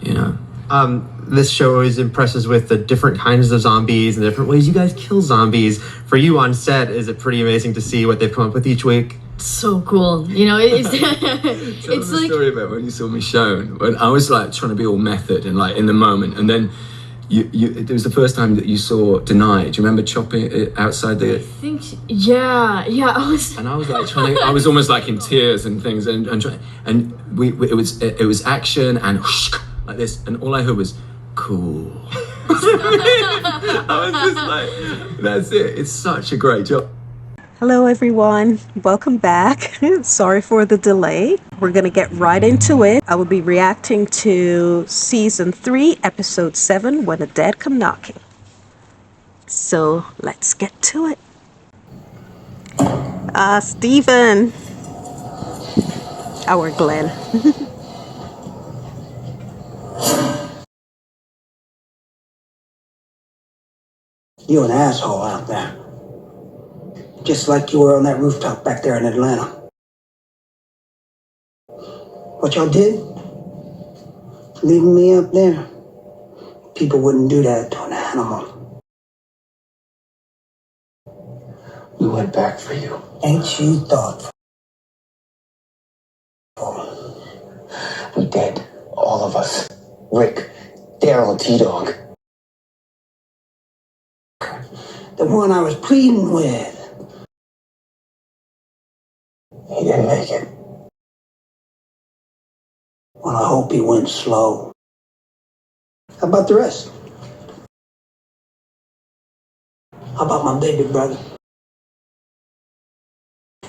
you know. This show always impresses with the different kinds of zombies and the different ways you guys kill zombies. For you on set, is it pretty amazing to see what they've come up with each week? So cool, you know. It's Tell it's the like story about when you saw Michonne. When I was like trying to be all method and like in the moment, and then it was the first time that you saw Deny. Do you remember chopping it outside the? I think yeah. I was like trying to. I was almost like in tears and things, and it was action and whoosh, like this, and all I heard was cool. I was just like, that's it. It's such a great job. Hello everyone, welcome back. Sorry for the delay. We're gonna get right into it. I will be reacting to season 3, episode 7, When the Dead Come Knocking. So let's get to it. Stephen. Our Glenn. You're an asshole out there. Just like you were on that rooftop back there in Atlanta. What y'all did? Leaving me up there. People wouldn't do that to an animal. We went back for you. Ain't you thoughtful? We did. All of us. Rick, Daryl, T-Dog. The one I was pleading with. He didn't make it. Well, I hope he went slow. How about the rest? How about my baby brother?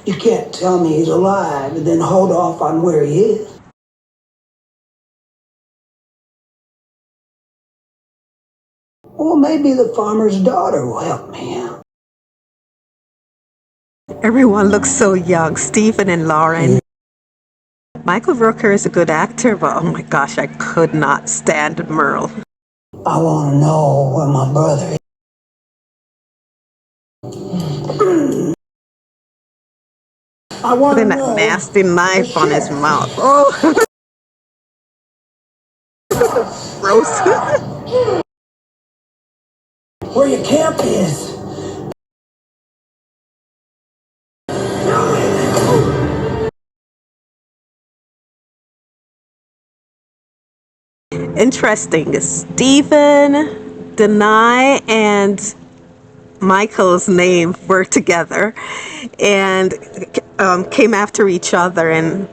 You can't tell me he's alive and then hold off on where he is. Or maybe the farmer's daughter will help me out. Everyone looks so young, Stephen and Lauren. Michael Rooker is a good actor, but oh my gosh, I could not stand Merle. I want to know where my brother is. I want to Putting know that nasty knife on his mouth. Oh! Gross. where your camp is. Interesting. Stephen, Deny, and Michael's name were together and came after each other, and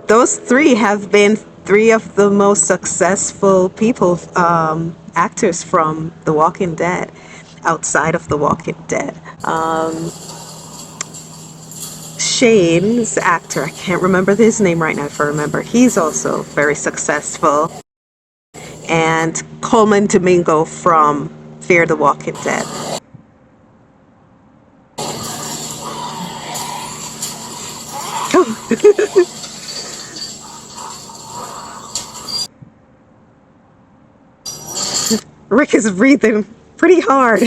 those three have been three of the most successful people, actors from The Walking Dead, outside of The Walking Dead. Shane's actor, I can't remember his name right now. If I remember, he's also very successful. And Coleman Domingo from Fear the Walking Dead. Rick is breathing pretty hard.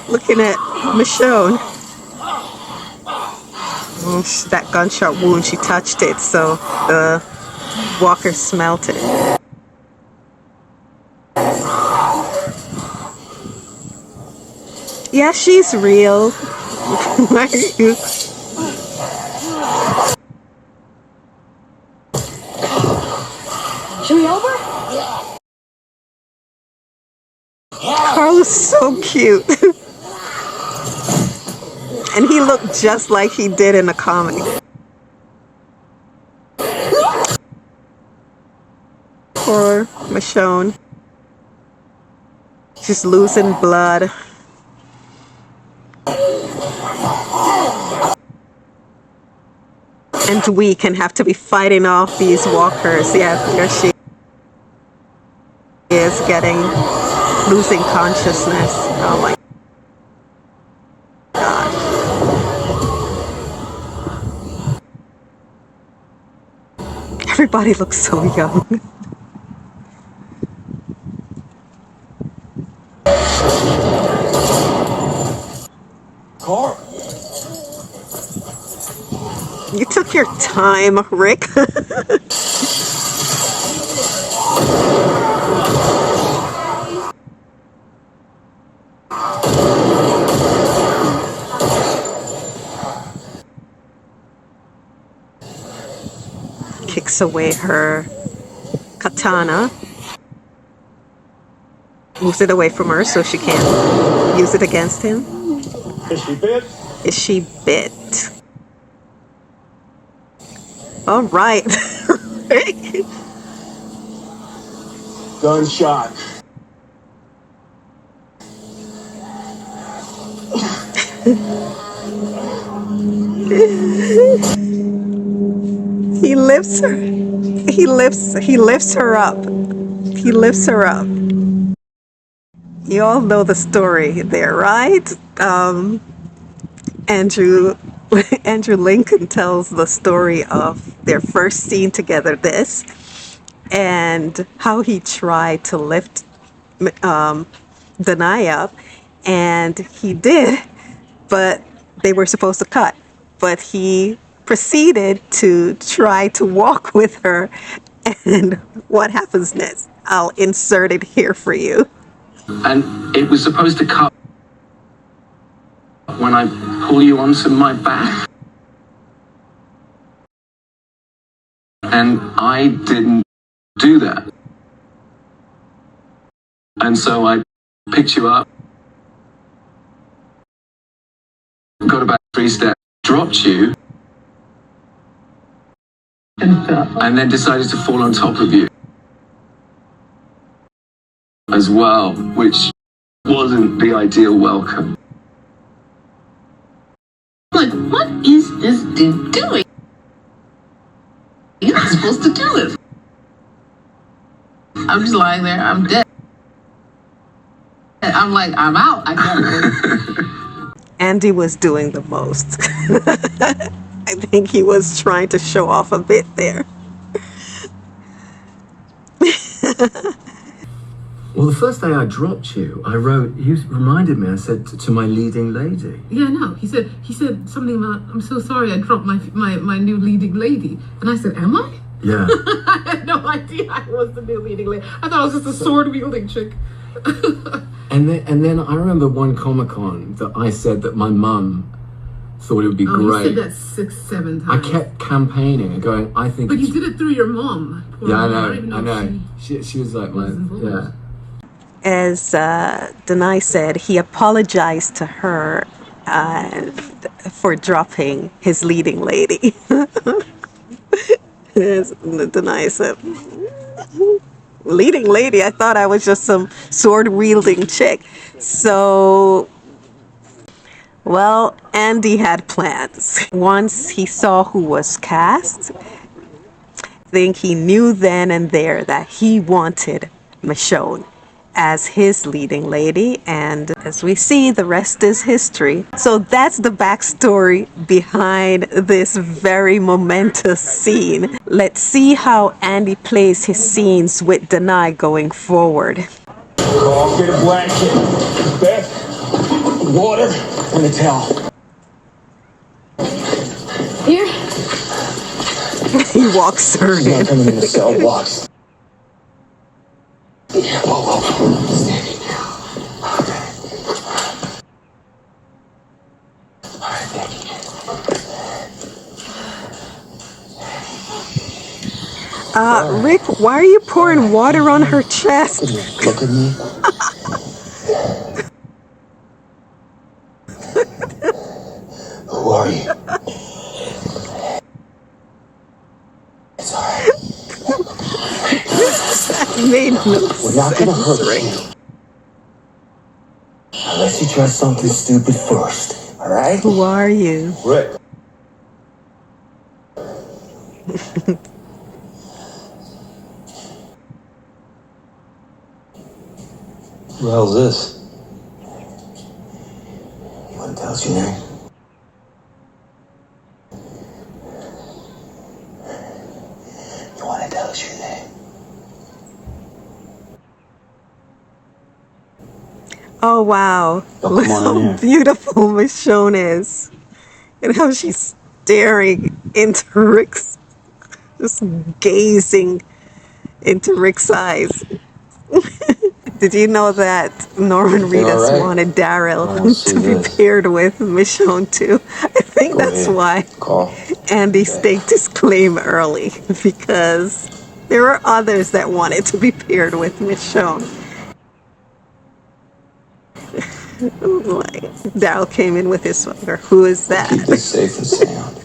Looking at Michonne. That gunshot wound, she touched it, so the walker smelt it. Yeah, she's real. should we over? Carl is so cute. And he looked just like he did in the comic. Poor Michonne. She's losing blood. And weak and have to be fighting off these walkers. Yeah, there she is losing consciousness. Oh my gosh. Everybody looks so young. Carl. You took your time, Rick. Kicks away her katana. Moves it away from her so she can't use it against him. Is she bit? Is she bit? All right. Gunshot. He lifts her. He lifts her up. He lifts her up. You all know the story there, right? Andrew Andrew Lincoln tells the story of their first scene together, this, and how he tried to lift Denai up, and he did, but they were supposed to cut. But he proceeded to try to walk with her, and what happens next? I'll insert it here for you. And it was supposed to cut when I pull you onto my back. And I didn't do that. And so I picked you up, got about 3 steps, dropped you, and then decided to fall on top of you as well, which wasn't the ideal welcome. Like, what is this dude doing? You're not supposed to do this. I'm just lying there. I'm dead. I'm like, I'm out. I can't. Andy was doing the most. I think he was trying to show off a bit there. Well, the first day I dropped you, I wrote, you reminded me, I said to my leading lady. Yeah, no. He said something about, I'm so sorry I dropped my new leading lady. And I said, am I? Yeah. I had no idea I was the new leading lady. I thought I was just a sword wielding chick. And then I remember one Comic-Con that I said that my mum thought it would be great. You said that 6, 7 I times. kept campaigning and going, I think But you did it through your mom. Poor Yeah, I mom. know, don't even I know. She was like my, yeah. As Denai said, he apologized to her for dropping his leading lady. As Denai said, leading lady, I thought I was just some sword wielding chick. So, well, Andy had plans. Once he saw who was cast, I think he knew then and there that he wanted Michonne as his leading lady, and as we see, the rest is history. So that's the backstory behind this very momentous scene. Let's see how Andy plays his scenes with Denai going forward. I'll get a blanket, bed, water, and a towel. Here. He walks her She's not in. coming in the cell blocks. Whoa. Steady now. Okay. All right, thank you. Rick, why are you pouring water on her chest? Look at me. Who are you? It's all right. Made no We're not gonna sense, hurt Rick. you. Unless you try something stupid first, all right? Who are you? Rick. Who the hell's this? You wanna tell us your name? You wanna tell us your name? Oh, wow. Oh, Look come on how in here. beautiful Michonne is. And how she's staring into Rick's, just gazing into Rick's eyes. Did you know that Norman Everything Reedus all right? wanted Daryl I don't see to be this. paired with Michonne too? I think Go that's ahead. why Call. Andy Okay. staked his claim early, because there were others that wanted to be paired with Michonne. Like, Daryl came in with his swagger. Who is that? Keep this safe and sound.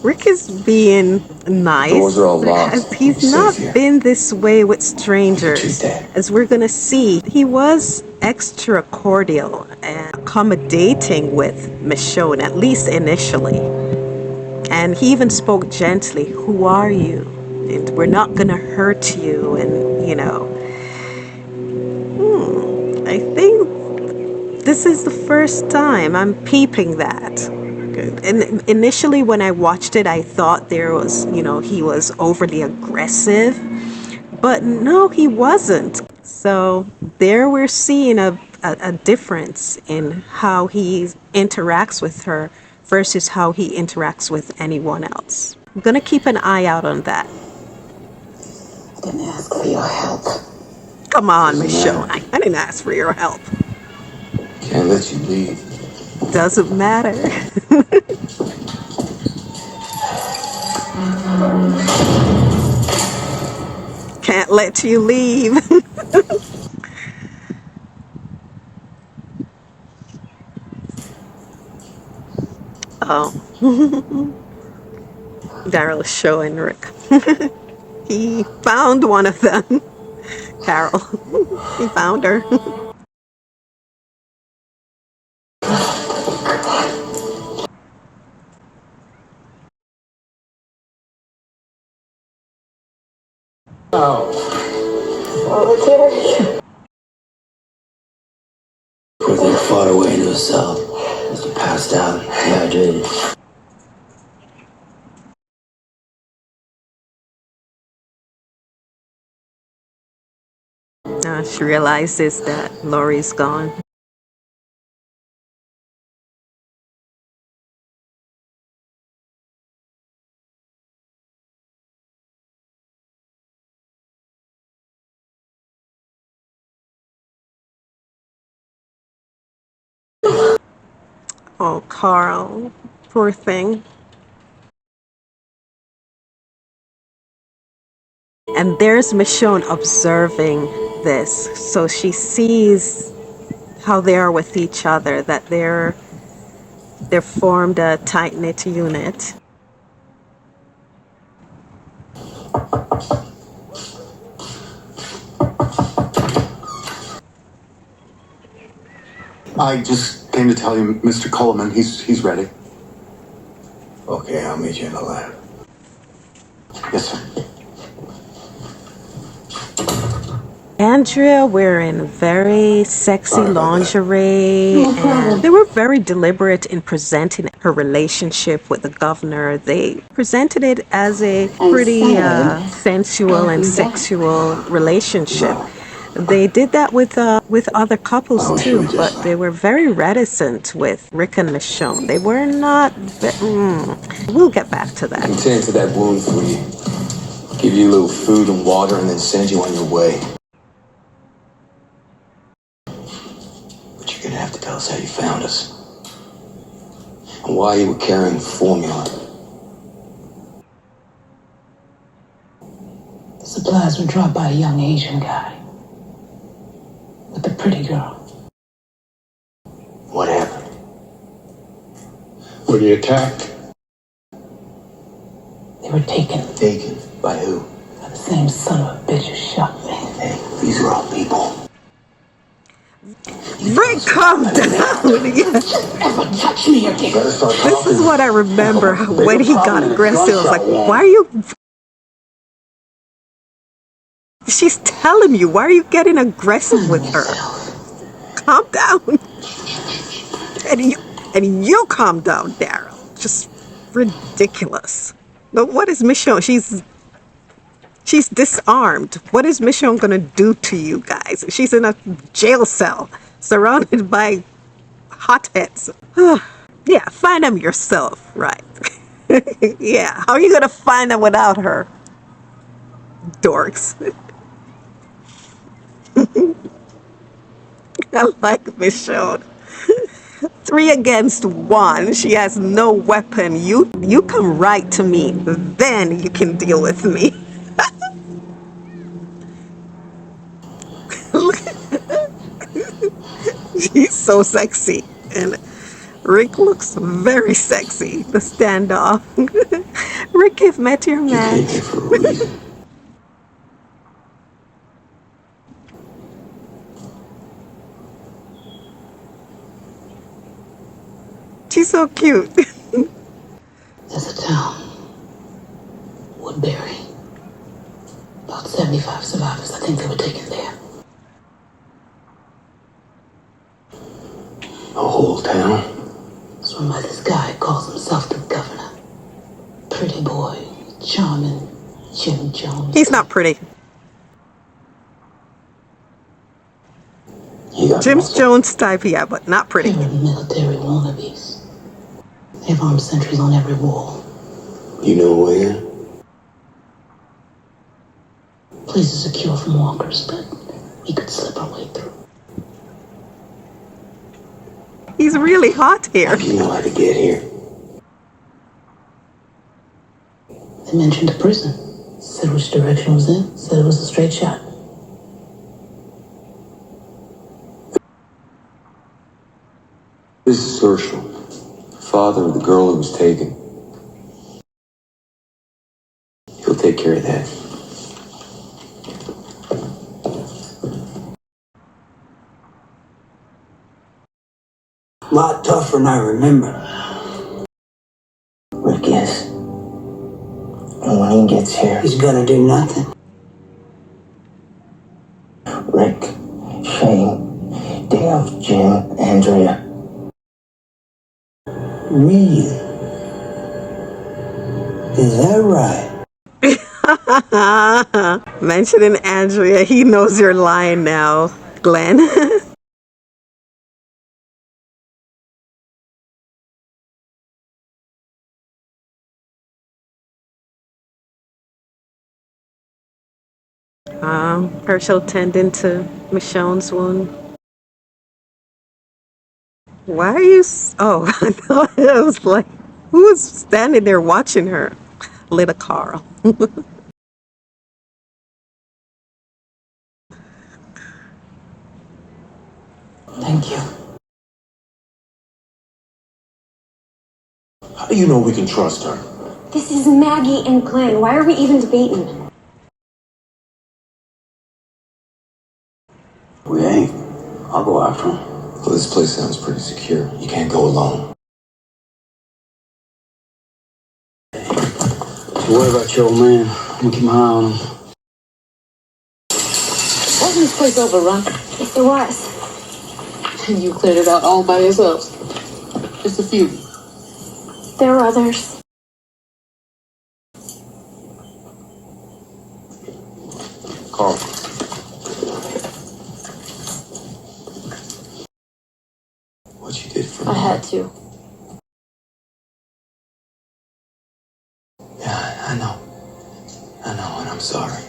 Rick is being nice. Doors are all but locked. he's We'll be not safe here. been this way with strangers. You're too dead. As we're gonna see, he was extra cordial and accommodating with Michonne, at least initially. And he even spoke gently, "Who are you? And we're not gonna hurt you." And, you know, I think this is the first time I'm peeping that. And initially, when I watched it, I thought there was, he was overly aggressive. But no, he wasn't. So there we're seeing a difference in how he interacts with her versus how he interacts with anyone else. I'm going to keep an eye out on that. I didn't ask for your help. Come on, Doesn't Michonne. matter. I didn't ask for your help. Can't let you leave. Doesn't matter. Can't let you leave. Oh. Daryl is showing Rick. He found one of them. Carol. He found her. Quickly fought her way into the cell. As you passed out, dehydrated. She realizes that Laurie's gone. Oh, Carl. Poor thing. And there's Michonne observing this. So she sees how they are with each other, that they're formed a tight-knit unit. I just came to tell you, Mr. Coleman, he's ready. Okay, I'll meet you in the lab. Yes, sir. Andrea wearing very sexy lingerie, and they were very deliberate in presenting her relationship with the governor. They presented it as a pretty sensual and sexual relationship. They did that with other couples too, but they were very reticent with Rick and Michonne. They were not. We'll get back to that. I can tend to that wound for you. Give you a little food and water and then send you on your way. But you're gonna have to tell us how you found us. And why you were carrying formula. The supplies were dropped by a young Asian guy. With the pretty girl. What happened? Were you attacked? They were taken Taken by who? by the same son of a bitch who shot me. Hey, these are all people. Rick, calm down. Ever touch me again? Better start This is talking. what I remember when he got aggressive. I was like, why are you... She's telling you, why are you getting aggressive with her? Calm down. And you calm down, Daryl. Just ridiculous. But what is Michonne? She's disarmed. What is Michonne gonna do to you guys? She's in a jail cell, surrounded by hotheads. Yeah, find them yourself, right? Yeah, how are you gonna find them without her? Dorks. I like Michonne. 3 against 1. She has no weapon. You come right to me. Then you can deal with me. She's so sexy. And Rick looks very sexy. The standoff. Rick, you've met your You came match. here for a reason. She's so cute. There's a town, Woodbury. About 75 survivors. I think they were taken there. A whole town. It's run by this guy who calls himself the governor. Pretty boy, charming Jim Jones. He's not pretty. You got Jim muscle. Jones type, yeah, but not pretty. They're military wannabes. They have armed sentries on every wall. You know where? Place is secure from walkers, but we could slip our way through. He's really hot How here. do you know how to get here? They mentioned a prison. Said which direction it was in. Said it was a straight shot. This is Herschel, father of the girl who was taken. He'll take care of that. A lot tougher than I remember. Rick is. And when he gets here, He's gonna do nothing. Rick, Shane, Dale, Jim, Andrea. Really? Is that right? Mentioning Andrea, he knows you're lying now, Glenn. Herschel tending to Michonne's wound. Why are you? Oh, I thought it was like, who was standing there watching her? Little Carl. Thank you. How do you know we can trust her? This is Maggie and Glenn. Why are we even debating? We ain't. I'll go after him. Well, this place sounds pretty secure. You can't go alone. So what about your old man? I'm gonna keep my eye on him. Wasn't this place overrun? Yes, it was. And you cleared it out all by yourselves. Just a few. There were others. Carl. What you did for me. I had to. Yeah, I know. I know, and I'm sorry.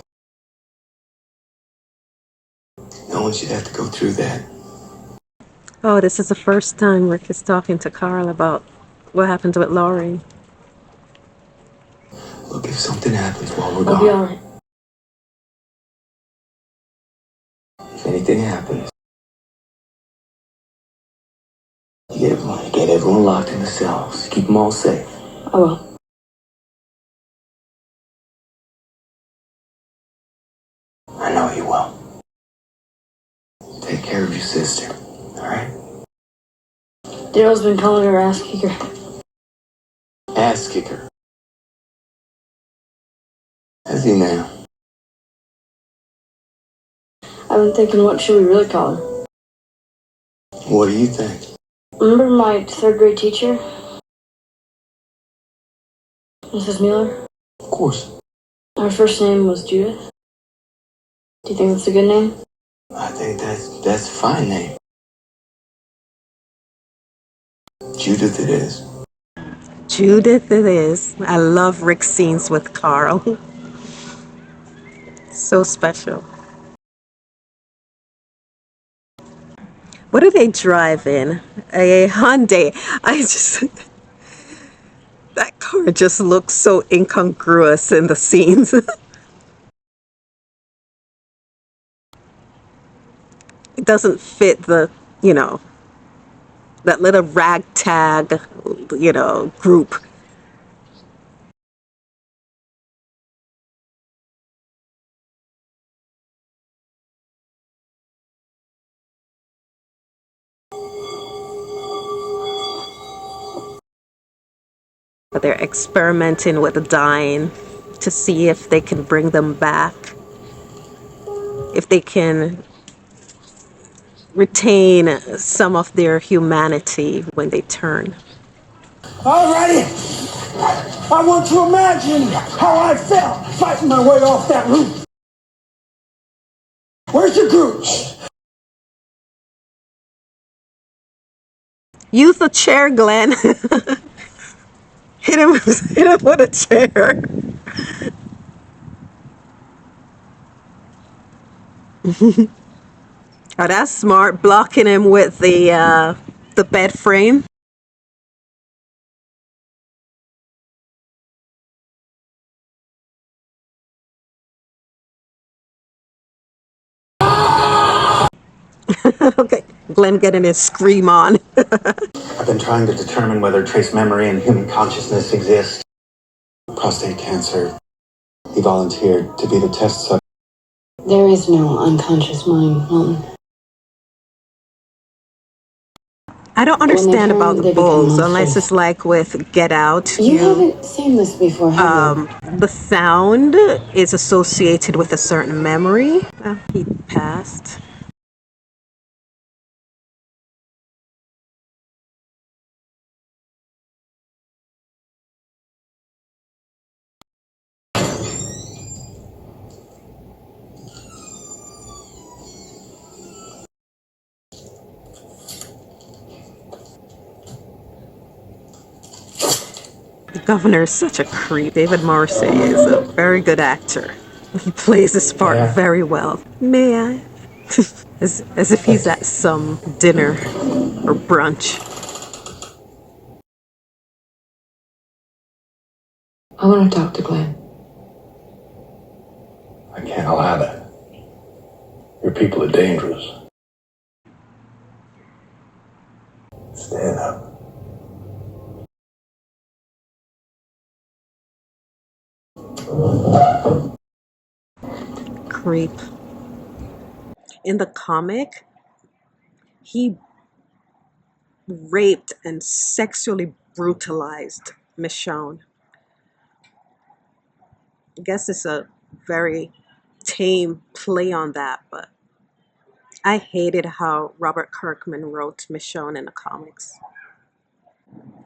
No one should have to go through that. Oh, this is the first time Rick is talking to Carl about what happened with Laurie. Look, if something happens while we're I'll be gone, alright. if anything happens, you get everyone locked in the cells. Keep them all safe. I will. I know you will. Take care of your sister, all right? Daryl's been calling her ass kicker. Ass kicker. Has he now? I've been thinking, what should we really call her? What do you think? Remember my third grade teacher? Mrs. Mueller? Of course. Her first name was Judith. Do you think that's a good name? I think that's a fine name. Judith it is. Judith it is. I love Rick's scenes with Carl. So special. What do they drive in? A Hyundai. I just that car just looks so incongruous in the scenes. It doesn't fit the, you know, that little ragtag, group. But they're experimenting with the dying to see if they can bring them back, if they can retain some of their humanity when they turn. Alrighty. I want to imagine how I felt fighting my way off that roof. Where's your group? Use the chair, Glenn. Hit him with a chair. Oh, that's smart. Blocking him with the bed frame. Okay, Glenn getting his scream on. I've been trying to determine whether trace memory and human consciousness exist. Prostate cancer. He volunteered to be the test subject. There is no unconscious mind, Milton. I don't When they understand turn, about the they become bulls unless monsters. it's like with Get Out. You haven't seen this before, have you? The sound is associated with a certain memory. He passed. The governor is such a creep. David Morrissey is a very good actor. He plays his part very well. May I? As if he's at some dinner or brunch. I want to talk to Glenn. I can't allow that. Your people are dangerous. Stand up. Creep. In the comic, he raped and sexually brutalized Michonne. I guess it's a very tame play on that, but I hated how Robert Kirkman wrote Michonne in the comics.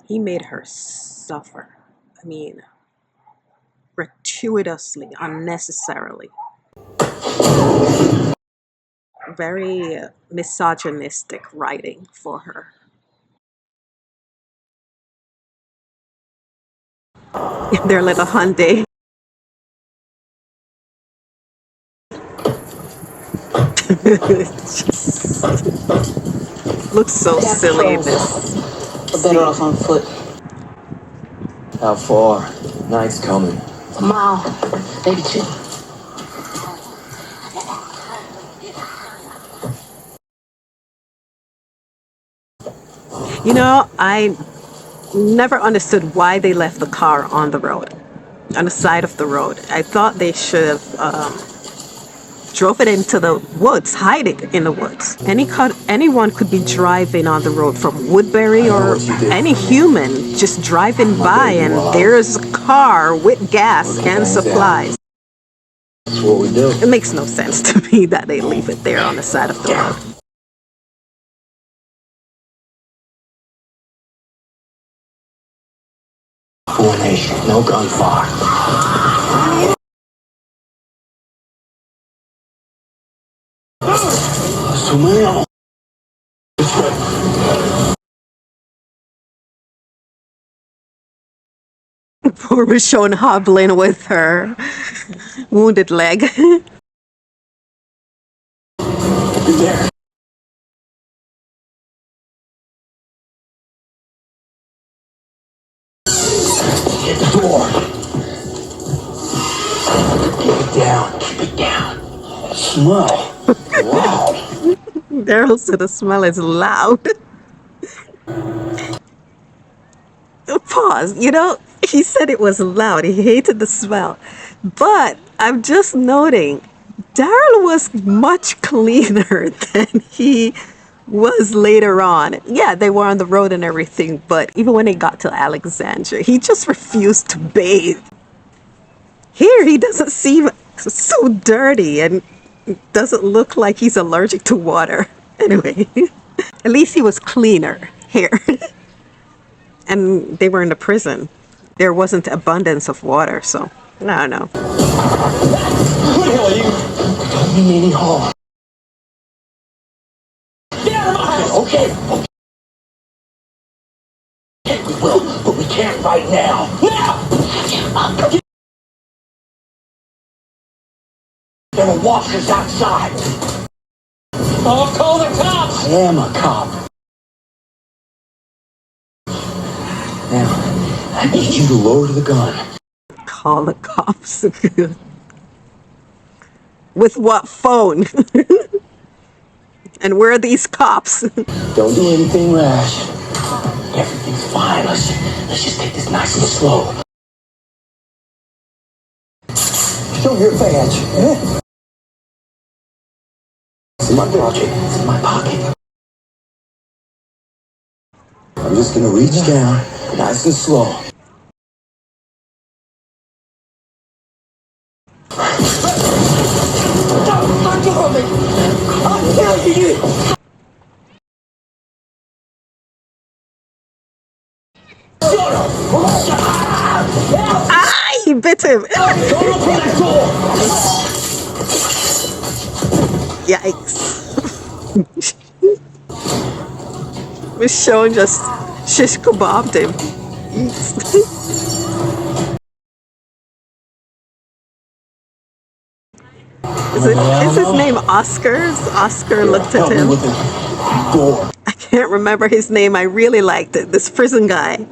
He made her suffer. I mean, gratuitously, unnecessarily. Very misogynistic writing for her. Their little Hyundai. Looks so silly, this. We're better off on foot. How far? Night's coming. A mile, maybe 2. You know, I never understood why they left the car on the road, on the side of the road. I thought they should have drove it into the woods, hide it in the woods. Anyone could be driving on the road from Woodbury, or any human just driving by, and there's a car with gas and supplies. That's what we do. It makes no sense to me that they leave it there on the side of the road. Formation, no gunfire. So many of them. Poor Michonne hobbling with her wounded leg. In there. Hit the door. Keep it down. Keep it down. Smell. Loud. Daryl said the smell is loud. Pause. You know, he said it was loud. He hated the smell. But I'm just noting, Daryl was much cleaner than he was later on. Yeah, they were on the road and everything, but even when they got to Alexandria, he just refused to bathe. Here, he doesn't seem so dirty and doesn't look like he's allergic to water. Anyway, at least he was cleaner here. And they were in the prison. There wasn't abundance of water, so I don't know. Who the hell are you? Don't mean any harm. Get out of my house! Okay. Okay, we will, but we can't right now. Now! There were walkers outside. I'll call the cops! I am a cop. Now, I need you to lower the gun. Call the cops. With what phone? And where are these cops? Don't do anything rash. Everything's fine. Let's just take this nice and slow. Show your badge. Eh? It's in my pocket. It's in my pocket. I'm just gonna reach down, nice and slow. Don't let go of me! I'll kill you! Ah, he bit him. Don't open that door! Yikes. Michonne just shish kebabbed him. Is his name Oscar? Oscar looked at him. I can't remember his name. I really liked it. This prison guy.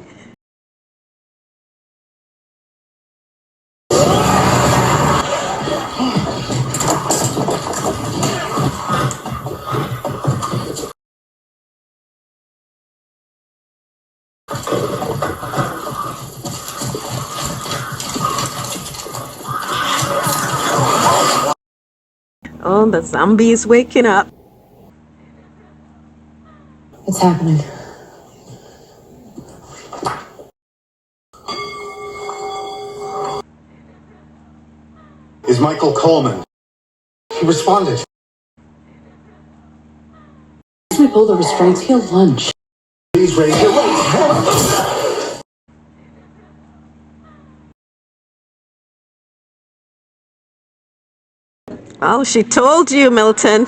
Oh, the zombie's waking up. It's happening. Is Michael Coleman? He responded. As we pull the restraints, he'll lunge. Please raise your right hand. Oh, she told you, Milton.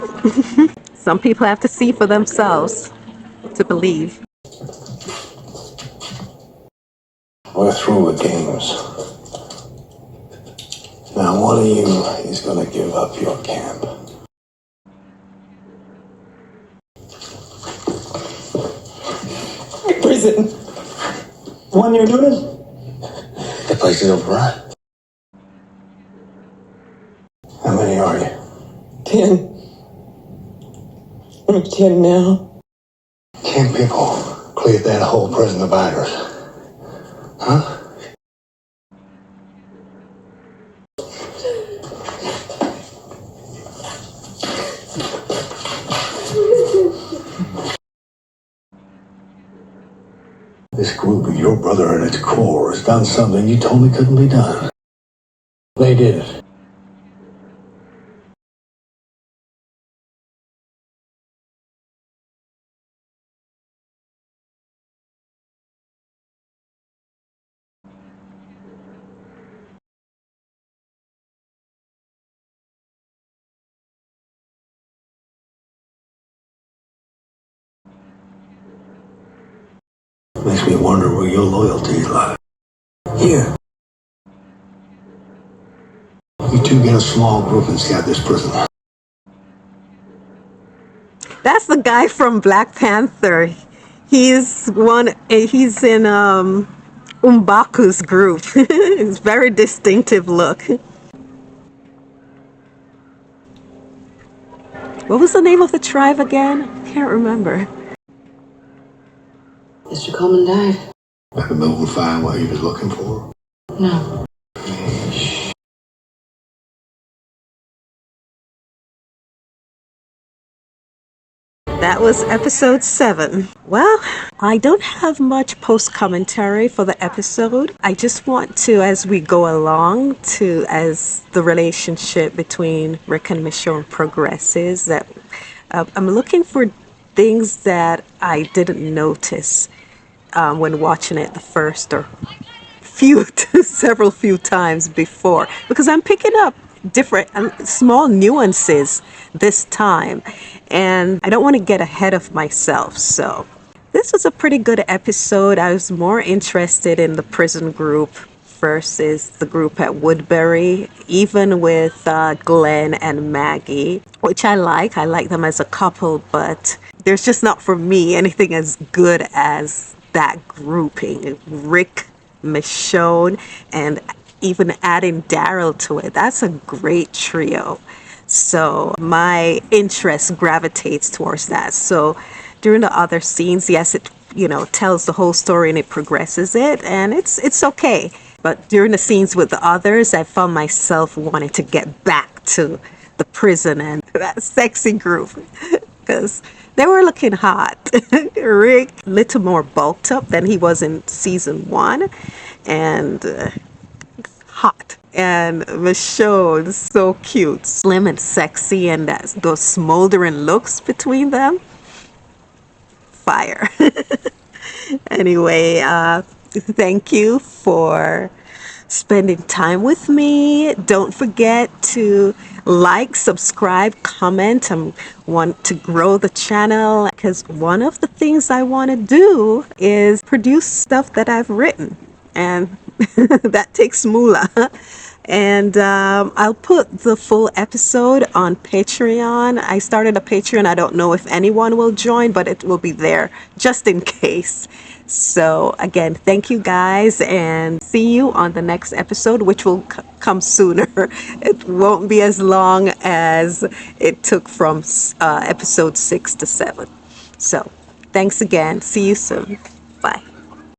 Some people have to see for themselves to believe. We're through with games. Now one of you is gonna give up your camp. Prison. One you're doing? The place is over, right? How many are you? 10. I'm 10 now. 10 people cleared that whole prison of baggers. Huh? This group of your brother at its core has done something you told me couldn't be done. They did it. Makes me wonder where your loyalty lies. Here. You two get a small group and scout this prison. That's the guy from Black Panther. He's in Umbaku's group. It's very distinctive look. What was the name of the tribe again? Can't remember. Mr. Coleman died. Have you been able to find what he was looking for? No. That was episode 7. Well, I don't have much post commentary for the episode. I just want to, as we go along, as the relationship between Rick and Michonne progresses, that I'm looking for things that I didn't notice when watching it the first or several few times before, because I'm picking up different small nuances this time, and I don't want to get ahead of myself. So this was a pretty good episode. I was more interested in the prison group versus the group at Woodbury, even with Glenn and Maggie, which I like them as a couple, but there's just not for me anything as good as that grouping. Rick, Michonne, and even adding Daryl to it. That's a great trio. So my interest gravitates towards that. So during the other scenes, yes, it tells the whole story and it progresses it, and it's okay. But during the scenes with the others, I found myself wanting to get back to the prison and that sexy group because they were looking hot. Rick, a little more bulked up than he was in season 1, and hot. And Michonne, so cute, slim and sexy, and those smoldering looks between them. Fire. Anyway, thank you for spending time with me. Don't forget to like, subscribe, comment. I want to grow the channel because one of the things I want to do is produce stuff that I've written, and that takes moolah. And I'll put the full episode on Patreon. I started a Patreon. I don't know if anyone will join, but it will be there just in case. So again, thank you guys, and see you on the next episode, which will come sooner. It won't be as long as it took from episode 6 to 7. So thanks again. See you soon.